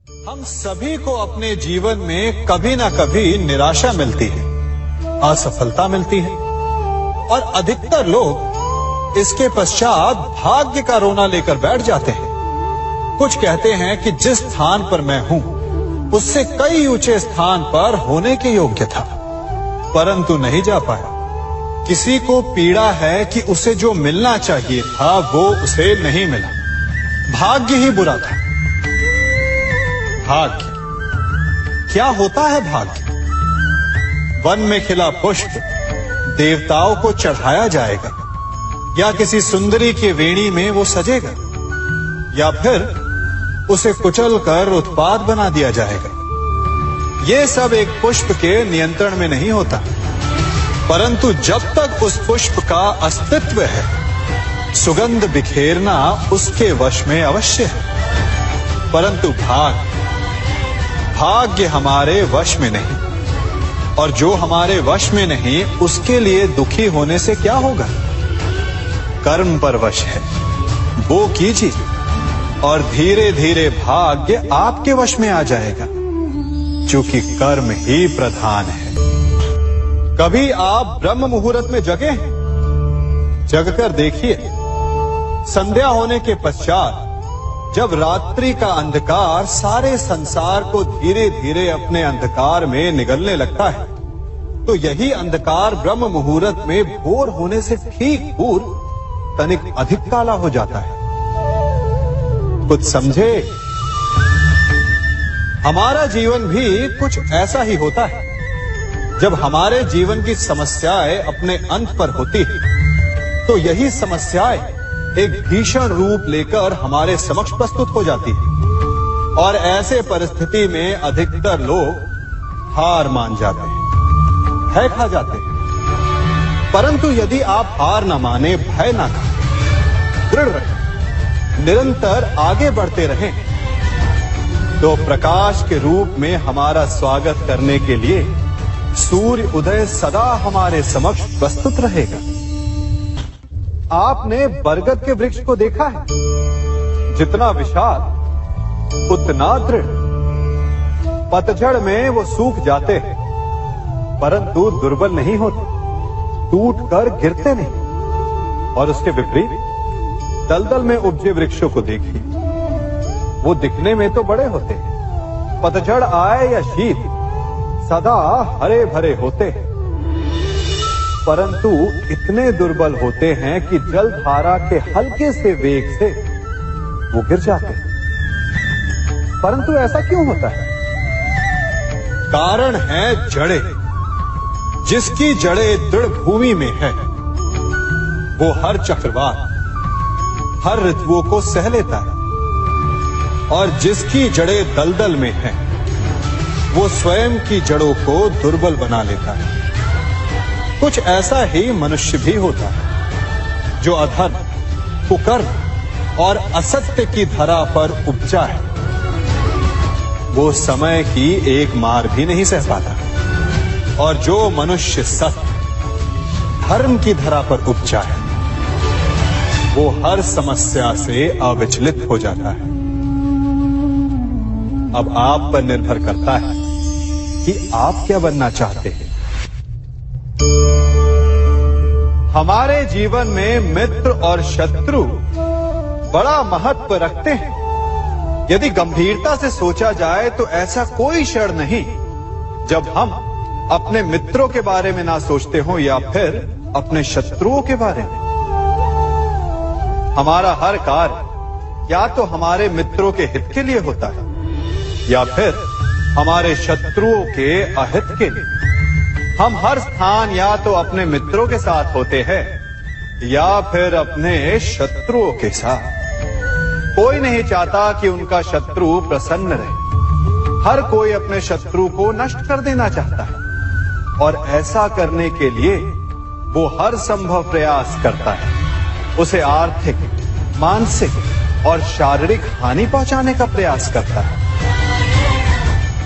हम सभी को अपने जीवन में कभी ना कभी निराशा मिलती है, असफलता मिलती है और अधिकतर लोग इसके पश्चात भाग्य का रोना लेकर बैठ जाते हैं। कुछ कहते हैं कि जिस स्थान पर मैं हूं उससे कई ऊंचे स्थान पर होने के योग्य था, परंतु नहीं जा पाया। किसी को पीड़ा है कि उसे जो मिलना चाहिए था वो उसे नहीं मिला। भाग्य ही बुरा था। भाग्य क्या होता है? भाग्य वन में खिला पुष्प देवताओं को चढ़ाया जाएगा, या किसी सुंदरी की वेणी में वो सजेगा, या फिर उसे कुचलकर उत्पाद बना दिया जाएगा। ये सब एक पुष्प के नियंत्रण में नहीं होता, परंतु जब तक उस पुष्प का अस्तित्व है, सुगंध बिखेरना उसके वश में अवश्य है। परंतु भाग्य हमारे वश में नहीं, और जो हमारे वश में नहीं उसके लिए दुखी होने से क्या होगा? कर्म पर वश है, वो कीजिए और धीरे धीरे भाग्य आपके वश में आ जाएगा, क्योंकि कर्म ही प्रधान है। कभी आप ब्रह्म मुहूर्त में जगे हैं? जगकर देखिए, संध्या होने के पश्चात जब रात्रि का अंधकार सारे संसार को धीरे धीरे अपने अंधकार में निगलने लगता है, तो यही अंधकार ब्रह्म मुहूर्त में भोर होने से ठीक पूर्व तनिक अधिक काला हो जाता है। कुछ समझे? हमारा जीवन भी कुछ ऐसा ही होता है। जब हमारे जीवन की समस्याएं अपने अंत पर होती है, तो यही समस्याएं एक भीषण रूप लेकर हमारे समक्ष प्रस्तुत हो जाती है, और ऐसे परिस्थिति में अधिकतर लोग हार मान जाते हैं, भय खा जाते हैं। परंतु यदि आप हार न माने, भय न खाएं, दृढ़ रहें, निरंतर आगे बढ़ते रहें, तो प्रकाश के रूप में हमारा स्वागत करने के लिए सूर्य उदय सदा हमारे समक्ष प्रस्तुत रहेगा। आपने बरगद के वृक्ष को देखा है? जितना विशाल उतना दृढ़। पतझड़ में वो सूख जाते हैं, परंतु दुर्बल नहीं होते, टूटकर गिरते नहीं। और उसके विपरीत दलदल में उपजे वृक्षों को देखिए, वो दिखने में तो बड़े होते हैं, पतझड़ आए या शीत सदा हरे भरे होते हैं, परंतु इतने दुर्बल होते हैं कि जलधारा के हल्के से वेग से वो गिर जाते हैं। परंतु ऐसा क्यों होता है? कारण है जड़ें। जिसकी जड़ें दृढ़ भूमि में है, वो हर चक्रवात, हर ऋतुओं को सह लेता है, और जिसकी जड़ें दलदल में है, वो स्वयं की जड़ों को दुर्बल बना लेता है। कुछ ऐसा ही मनुष्य भी होता है, जो अधर्म, कुकर्म और असत्य की धरा पर उपजा है। वो समय की एक मार भी नहीं सह पाता, और जो मनुष्य सत्य, धर्म की धरा पर उपजा है, वो हर समस्या से अविचलित हो जाता है। अब आप पर निर्भर करता है कि आप क्या बनना चाहते हैं। हमारे जीवन में मित्र और शत्रु बड़ा महत्व रखते हैं। यदि गंभीरता से सोचा जाए तो ऐसा कोई क्षण नहीं जब हम अपने मित्रों के बारे में ना सोचते हो, या फिर अपने शत्रुओं के बारे में। हमारा हर कार्य या तो हमारे मित्रों के हित के लिए होता है, या फिर हमारे शत्रुओं के अहित के लिए। हम हर स्थान या तो अपने मित्रों के साथ होते हैं, या फिर अपने शत्रुओं के साथ। कोई नहीं चाहता कि उनका शत्रु प्रसन्न रहे। हर कोई अपने शत्रु को नष्ट कर देना चाहता है, और ऐसा करने के लिए वो हर संभव प्रयास करता है। उसे आर्थिक, मानसिक और शारीरिक हानि पहुंचाने का प्रयास करता है।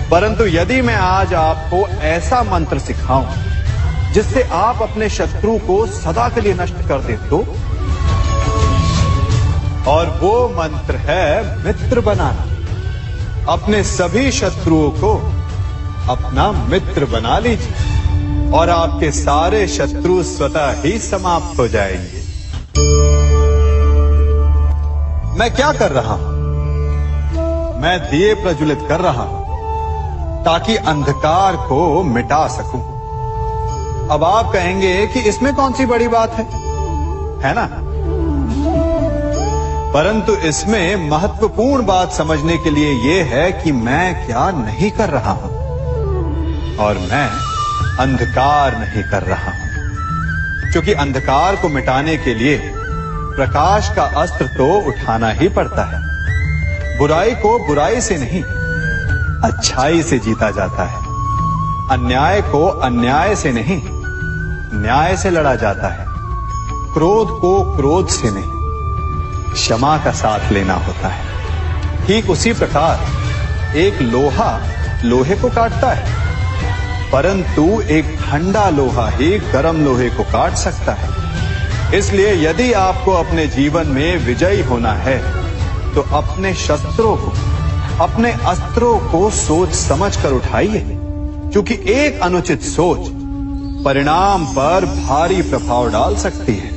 परंतु यदि मैं आज आपको ऐसा मंत्र सिखाऊं जिससे आप अपने शत्रु को सदा के लिए नष्ट कर दें, तो और वो मंत्र है मित्र बनाना। अपने सभी शत्रुओं को अपना मित्र बना लीजिए और आपके सारे शत्रु स्वतः ही समाप्त हो जाएंगे। मैं क्या कर रहा हूं? मैं दिए प्रज्वलित कर रहा हूं ताकि अंधकार को मिटा सकूं। अब आप कहेंगे कि इसमें कौन सी बड़ी बात है ना? परंतु इसमें महत्वपूर्ण बात समझने के लिए यह है कि मैं क्या नहीं कर रहा हूं, और मैं अंधकार नहीं कर रहा हूं, क्योंकि अंधकार को मिटाने के लिए प्रकाश का अस्त्र तो उठाना ही पड़ता है। बुराई को बुराई से नहीं, अच्छाई से जीता जाता है। अन्याय को अन्याय से नहीं, न्याय से लड़ा जाता है। क्रोध को क्रोध से नहीं, क्षमा का साथ लेना होता है। ठीक उसी प्रकार एक लोहा लोहे को काटता है, परंतु एक ठंडा लोहा ही गर्म लोहे को काट सकता है। इसलिए यदि आपको अपने जीवन में विजयी होना है तो अपने शस्त्रों को, अपने अस्त्रों को सोच समझ कर उठाइए, क्योंकि एक अनुचित सोच परिणाम पर भारी प्रभाव डाल सकती है।